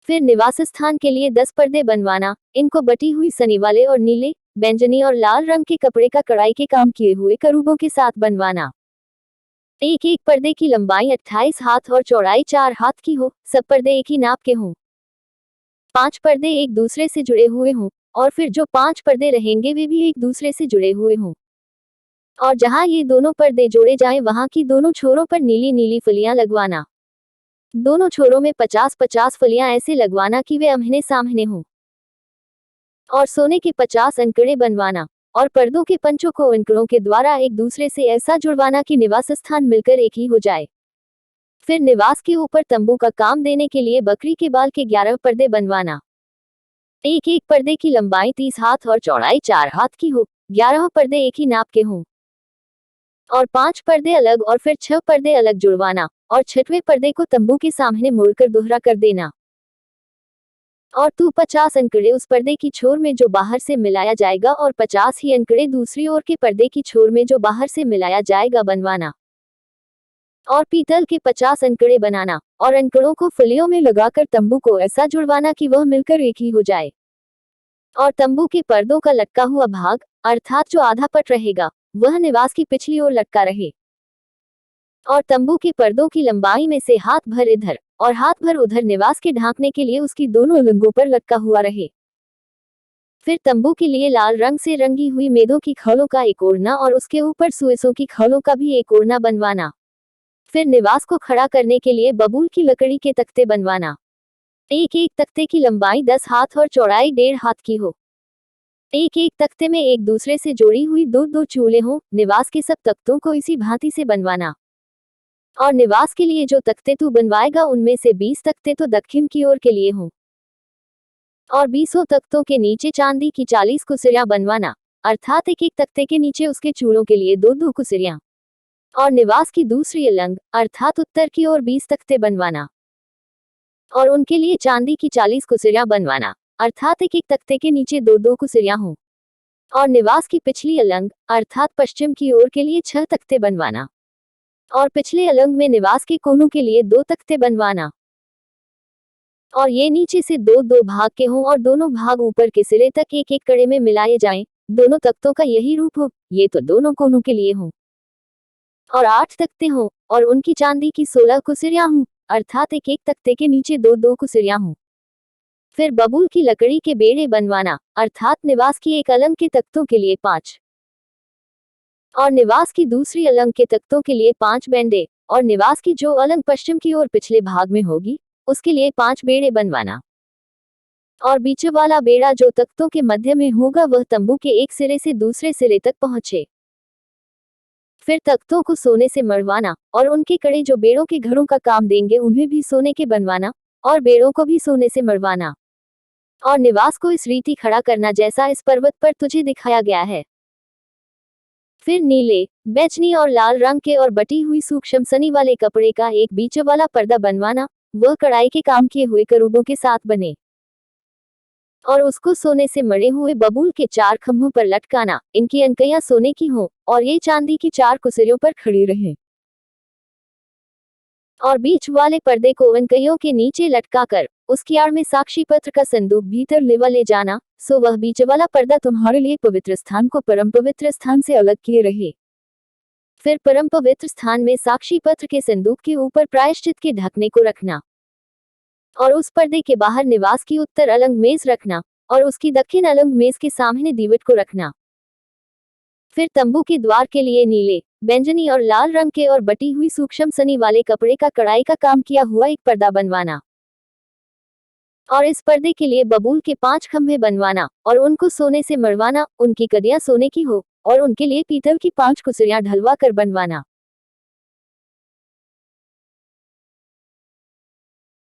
फिर निवास स्थान के लिए 10 पर्दे बनवाना, इनको बटी हुई सनी वाले और नीले, बैंगनी और लाल रंग के कपड़े का कढ़ाई के काम किए हुए करूबों के साथ बनवाना। एक एक पर्दे की लंबाई 28 हाथ और चौड़ाई 4 हाथ की हो, सब पर्दे एक ही नाप के हों। 5 पर्दे एक दूसरे से जुड़े हुए हों, और फिर जो 5 पर्दे रहेंगे वे भी एक दूसरे से जुड़े हुए हों। और जहां ये दोनों पर्दे जोड़े जाएं वहां की दोनों छोरों पर नीली नीली फलियां लगवाना। दोनों छोरों में 50-50 फलियां ऐसे लगवाना कि वे आमने सामने हों। और सोने के 50 अंकड़े बनवाना, और पर्दों के पंचों को अंकड़ों के द्वारा एक दूसरे से ऐसा जुड़वाना कि निवास स्थान मिलकर एक ही हो जाए। फिर निवास के ऊपर तंबू का काम देने के लिए बकरी के बाल के 11 पर्दे बनवाना। एक एक पर्दे की लंबाई 30 हाथ और चौड़ाई 4 हाथ की हो, 11 पर्दे एक ही नाप के हों। और 5 पर्दे अलग और फिर 6 पर्दे अलग जुड़वाना, और 6वें पर्दे को तंबू के सामने मुड़कर दोहरा कर देना। और तू 50 अंकड़े उस पर्दे की छोर में जो बाहर से मिलाया जाएगा और 50 ही अंकड़े दूसरी ओर के पर्दे की छोर में जो बाहर से मिलाया जाएगा बनवाना। और पीतल के 50 अंकड़े बनाना, और अंकड़ों को फलियों में लगाकर तंबू को ऐसा जुड़वाना कि वह मिलकर एक ही हो जाए। और तंबू के पर्दों का लटका हुआ भाग, अर्थात जो आधा पट रहेगा, वह निवास की पिछली ओर लटका रहे। और तंबू के पर्दों की लंबाई में से हाथ भर इधर और हाथ भर उधर निवास के ढांकने के लिए उसकी दोनों लिंगों पर लटका हुआ रहे। फिर तंबू के लिए लाल रंग से रंगी हुई मेदों की खौलों का एक ओढ़ना और उसके ऊपर सुएसों की खौलों का भी एक ओढ़ना बनवाना। फिर निवास को खड़ा करने के लिए बबूल की लकड़ी के तख्ते बनवाना। एक एक तख्ते की लंबाई 10 हाथ और चौड़ाई 1.5 हाथ की हो। एक एक तख्ते में एक दूसरे से जोड़ी हुई दो दो चूल्हे हों। निवास के सब तख्तों को इसी भांति से बनवाना। और निवास के लिए जो तख्ते तू बनवाएगा उनमें से 20 तख्ते तो दक्षिण की ओर के लिए हों। और 20 तख्तों के नीचे चांदी की 40 कुसिरियां बनवाना, अर्थात एक एक तख्ते के नीचे उसके चूड़ों के लिए दो दो कुसिरियां। और निवास की दूसरी अलंग, अर्थात उत्तर की ओर 20 तख्ते बनवाना, और उनके लिए चांदी की 40 कुसिरियां बनवाना, अर्थात एक एक तख्ते के नीचे दो दो कुसिरियां हों। और निवास की पिछली अलंग, अर्थात पश्चिम की ओर के लिए 6 तख्ते बनवाना, और पिछले अलंग में निवास के कोनों के लिए 2 तख्ते बनवाना। और ये नीचे से दो दो भाग के हों और दोनों भाग ऊपर के सिरे तक एक एक कड़े में मिलाए जाएं। दोनों तख्तों का यही रूप हो, ये तो दोनों कोनों के लिए हों। और 8 तख्ते हों, और उनकी चांदी की 16 कुसिरियां हों, अर्थात एक एक तख्ते के नीचे दो दो कुसिरियां हों। फिर बबूल की लकड़ी के बेड़े बनवाना, अर्थात निवास की एक अलंग के तख्तों के लिए 5, और निवास की दूसरी अलंग के तख्तों के लिए 5 बेंडे, और निवास की जो अलंग पश्चिम की ओर पिछले भाग में होगी उसके लिए 5 बेड़े बनवाना। और बीच वाला बेड़ा जो तख्तों के मध्य में होगा वह तंबू के एक सिरे से दूसरे सिरे तक पहुंचे। फिर तख्तों को सोने से मढ़वाना, और उनके कड़े जो बेड़ों के घरों का काम देंगे उन्हें भी सोने के बनवाना, और बेड़ों को भी सोने से मढ़वाना। और निवास को इस रीति खड़ा करना जैसा इस पर्वत पर तुझे दिखाया गया है। फिर नीले, बैंगनी और लाल रंग के और बटी हुई सूक्ष्म सनी वाले कपड़े का एक बीच वाला पर्दा बनवाना, वह कढ़ाई के काम किए हुए करूबों के साथ बने। और उसको सोने से मढ़े हुए बबूल के 4 खंभों पर लटकाना, इनकी अंकैयां सोने की हों, और ये चांदी की 4 कुसिरियों पर खड़ी रहें। और बीच वाले पर्दे को अंकैयों के नीचे लटकाकर उसकी आड़ में साक्षी पत्र का संदूक भीतर ले जाना, सो वह बीच वाला पर्दा तुम्हारे लिए पवित्र स्थान को परम पवित्र स्थान से अलग किए रहे। फिर परम पवित्र स्थान में साक्षी पत्र के संदूक के ऊपर प्रायश्चित के ढकने को रखना, और उस पर्दे के बाहर निवास की उत्तर अलंग मेज रखना, और उसकी दक्षिण अलंग मेज के सामने दीवट को रखना। फिर तंबू के द्वार के लिए नीले, बैंगनी और लाल रंग के और बटी हुई सूक्ष्म सनी वाले कपड़े का कढ़ाई का काम किया हुआ एक पर्दा बनवाना। और इस पर्दे के लिए बबूल के 5 खंभे बनवाना, और उनको सोने से मढ़वाना, उनकी कड़ियां सोने की हो, और उनके लिए पीतल की 5 कुसिरियां ढलवा कर बनवाना।